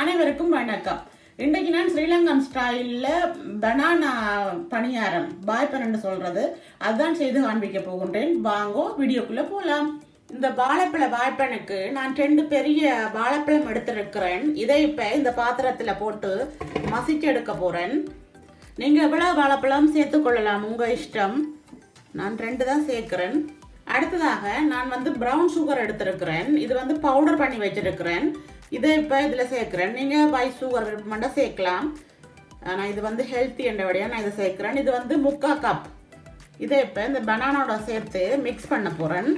அனைவருக்கும் வணக்கம். இன்றைக்கு நான் ஸ்ரீலங்கன் ஸ்டைலில் பனானா பணியாரம் வாய்ப்பன் என்று சொல்றது அதுதான் செய்து காண்பிக்க போகின்றேன். வாங்கோ வீடியோக்குள்ள போகலாம். இந்த வாழைப்பழ வாய்ப்பனுக்கு நான் 2 பெரிய வாழைப்பழம் எடுத்திருக்கிறேன். இதை இப்போ இந்த பாத்திரத்தில் போட்டு மசிச்சு எடுக்க போறேன். நீங்க எவ்வளவு வாழைப்பழம் சேர்த்துக்கொள்ளலாம், உங்க இஷ்டம். நான் 2 தான் சேர்க்கிறேன். அடுத்ததாக நான் ப்ரௌன் சுகர் எடுத்திருக்கிறேன். இது பவுடர் பண்ணி வச்சிருக்கிறேன். இதை இப்போ இதில் சேர்க்குறேன். நீங்கள் ஒயிட் சுகர் விருப்பமாட்டா சேர்க்கலாம். ஆனால் இது ஹெல்த்தி என்றபடியாக நான் இதை சேர்க்குறேன். இது 3/4 கப். இதை இப்போ இந்த பனானாவோட சேர்த்து மிக்ஸ் பண்ண போகிறேன்.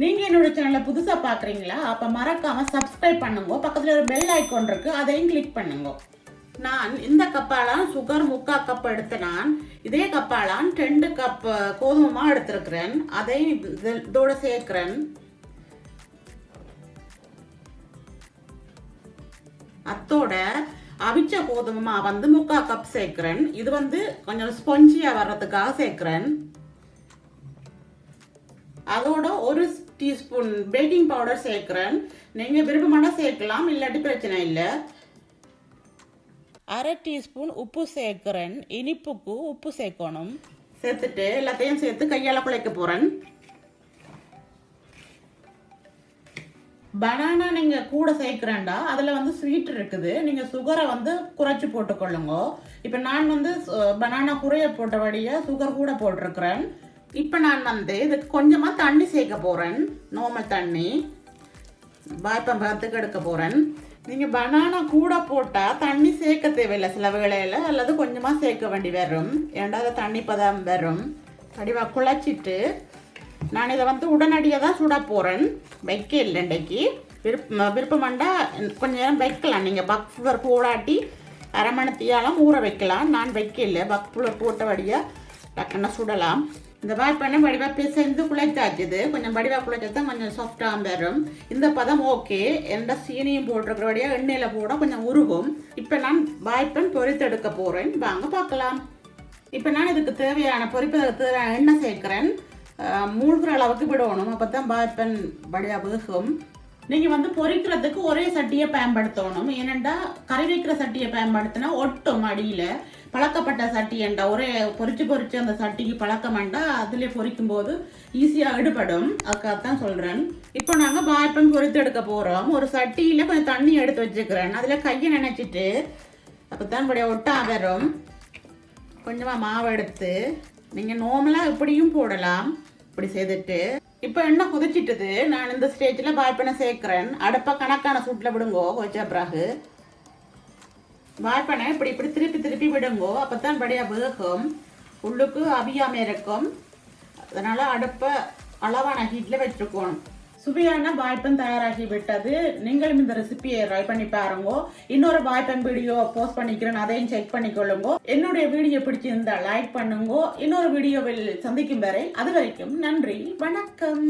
நீங்கள் என்னோட சேனலை புதுசாக பார்க்குறீங்களா? அப்போ மறக்காமல் சப்ஸ்கிரைப் பண்ணுங்க. பக்கத்தில் ஒரு பெல் ஐக்கான் இருக்குது, அதையும் கிளிக் பண்ணுங்க. நான் இந்த கப்பாலாம் சுகர் 3/4 கப் எடுத்து நான் இதே கப்பாலாம் 2 கப் கோதுமை எடுத்திருக்கிறேன். அதை இதோட சேர்க்கிறேன். அத்தோட அவிச்ச கோதுமை 3/4 கப் சேர்க்கிறேன். இது கொஞ்சம் ஸ்பாஞ்சியா வர்றதுக்காக சேர்க்கிறேன். அதோட 1 டீஸ்பூன் பேக்கிங் பவுடர் சேர்க்கிறேன். நீங்க விருப்பமான சேர்க்கலாம், இல்லாட்டி பிரச்சனை இல்லை. 1/2 டீஸ்பூன் உப்பு சேர்க்கிறேன். இனிப்புக்கு உப்பு சேர்க்கணும். சேர்த்துட்டு எல்லாத்தையும் சேர்த்து கையால் குழைக்க போறேன். பனானா நீங்க கூட சேர்க்கிறேன்டா, அதுல ஸ்வீட் இருக்குது. நீங்க சுகரை குறைச்சி போட்டுக்கொள்ளுங்க. இப்ப நான் பனானா குறைய போட்டபடியா சுகர் கூட போட்டிருக்கிறேன். இப்ப நான் இதுக்கு கொஞ்சமா தண்ணி சேர்க்க போறேன். நார்மல் தண்ணி வாய்ப்பம் பார்த்துக்கு எடுக்க போறேன். நீங்கள் பனானா கூட போட்டால் தண்ணி சேர்க்க தேவையில்லை சில வேளையில், அல்லது கொஞ்சமாக சேர்க்க வேண்டி வரும். ஏன்டா அதை தண்ணி பதம் வரும். வடிவாக குழைச்சிட்டு நான் இதை உடனடியாக தான் சுட போகிறேன். வைக்க இல்லை இன்றைக்கு. விருப்பமாண்டா கொஞ்சம் நேரம் வைக்கலாம். நீங்கள் பக்ஃபுலர் போடாட்டி அரை மணித்தியாலும் ஊற வைக்கலாம். நான் வைக்க இல்லை, பக்ஃபுலர் போட்டபடியாக டக்குன்னு சுடலாம். இந்த வாய்ப்பெண்ணை வடிவாக பிசைந்து குழைத்தாச்சுது. கொஞ்சம் வடிவாக குழைச்சா கொஞ்சம் சாஃப்டாக வரும். இந்த பதம் ஓகே. எந்த சீனியும் போட்டிருக்கிறபடியாக எண்ணெயில் போட கொஞ்சம் உருகும். இப்போ நான் வாய்ப்பெண் பொரித்தெடுக்க போகிறேன். வாங்க பார்க்கலாம். இப்போ நான் இதுக்கு தேவையான பொரிப்பதற்கு தேவையான எண்ணெய் சேர்க்கிறேன். மூழ்கிற அளவுக்கு விடணும். அப்போ தான் வாய்ப்பெண் வடிவாக வேகும். நீங்கள் பொரிக்கிறதுக்கு ஒரே சட்டியை பயன்படுத்தணும். ஏனெண்டா கறி வைக்கிற சட்டியை பயன்படுத்தினா ஒட்டும் அடியில். பழக்கப்பட்ட சட்டி என்றா ஒரே பொரிச்சு அந்த சட்டிக்கு பழக்கமாண்டா அதிலே பொரிக்கும் போது ஈஸியாக எடுபடும். அதுக்காகத்தான் சொல்கிறேன். இப்போ நாங்கள் வாய்ப்பன் பொரித்து எடுக்க போகிறோம். ஒரு சட்டியில் கொஞ்சம் தண்ணி எடுத்து வச்சுக்கிறேன். அதில் கையை நினைச்சிட்டு அப்போ தான் இப்படியே ஒட்டா வரும். கொஞ்சமாக மாவு எடுத்து நீங்கள் நார்மலாக இப்படியும் போடலாம். இப்படி செய்துட்டு இப்போ எண்ணெய் கொதிச்சிட்டுது. நான் இந்த ஸ்டேஜில் வாய்ப்பனை சேர்க்குறேன். அடுப்பை கணக்கான சூட்டில் விடுங்கோ. கொஞ்ச பிறகு வாய்ப்பனை இப்படி திருப்பி விடுங்கோ. அப்போ தான் படியாக வேகும், உள்ளுக்கு அவியாமல் இருக்கும். அதனால் அடுப்பை அளவான ஹீட்டில் வச்சுருக்கணும். சுவையான வாய்ப்பன் தயாராகி விட்டது. நீங்களும் இந்த ரெசிபியை ட்ரை பண்ணி பாருங்க. இன்னொரு வாய்ப்பன் வீடியோ போஸ்ட் பண்ணிக்கிறேன், அதையும் செக் பண்ணிக்கொள்ளுங்க. என்னுடைய வீடியோ பிடிச்சிருந்தா லைக் பண்ணுங்க. இன்னொரு வீடியோவில் சந்திக்கும் வரை அது வரைக்கும் நன்றி, வணக்கம்.